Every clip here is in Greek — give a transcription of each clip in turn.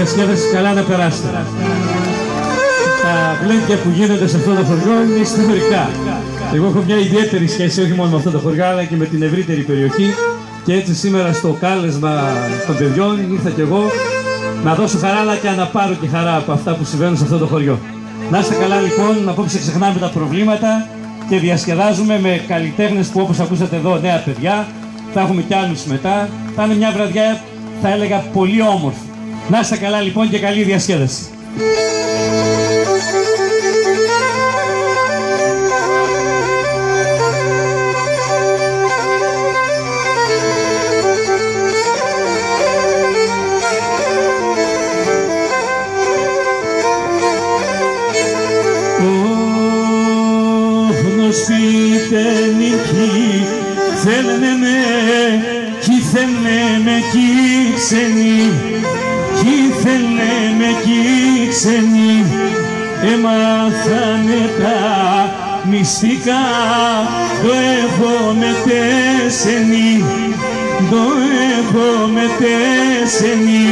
διασκέδασης, καλά να περάσετε. Τα γλέντια που γίνονται σε αυτό το χωριό είναι ιστορικά. Εγώ έχω μια ιδιαίτερη σχέση όχι μόνο με αυτό το χωριό, αλλά και με την ευρύτερη περιοχή. Και έτσι σήμερα στο κάλεσμα των παιδιών ήρθα κι εγώ να δώσω χαρά, αλλά και να πάρω και χαρά από αυτά που συμβαίνουν σε αυτό το χωριό. Να είστε καλά λοιπόν, απόψε ξεχνάμε τα προβλήματα και διασκεδάζουμε με καλλιτέχνες που, όπως ακούσατε εδώ, νέα παιδιά. Θα έχουμε κι άλλους μετά. Θα είναι μια βραδιά, θα έλεγα, πολύ όμορφη. Να είστε καλά λοιπόν και καλή διασκέδαση. Θέλνε με, κι θέλνε με κι ξένοι, κι θέλνε με κι ξένοι, έμαθανε τα μυστικά, το έχω μετέσενοι, το έχω μετέσενοι,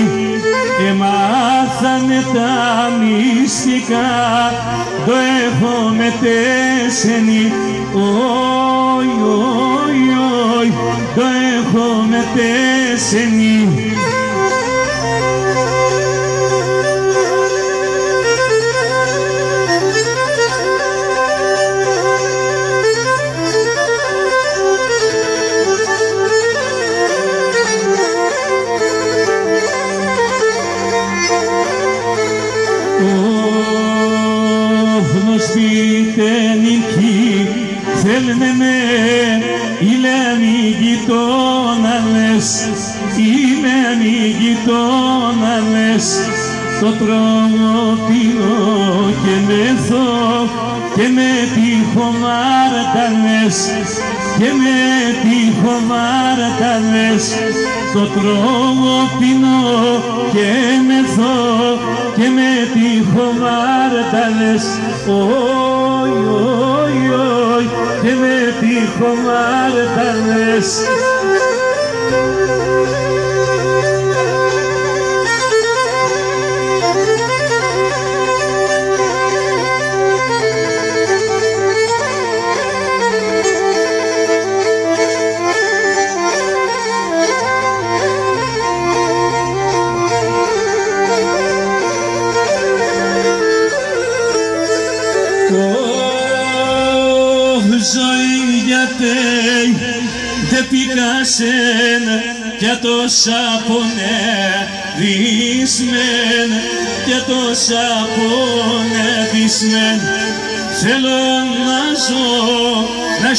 έμαθανε τα μυστικά, το έχω μετέσενοι, όι, όι, όι, το έχω μετέσενοι. Θέλνε με, ηλέμι γειτόναλες, ηλέμι γειτόναλες, το τρομοπίνω και μεθώ και με τυχομάρταλες, και με τυχομάρταλες, το τρομοπίνω και μεθώ και με τυχομάρταλες, όι, όι, όι, και με τυχομάρταλες. Ζωή γιατί δεν πικάσεν και τόσα πονεδισμεν, και τόσα πονεδισμεν, θέλω να ζω, να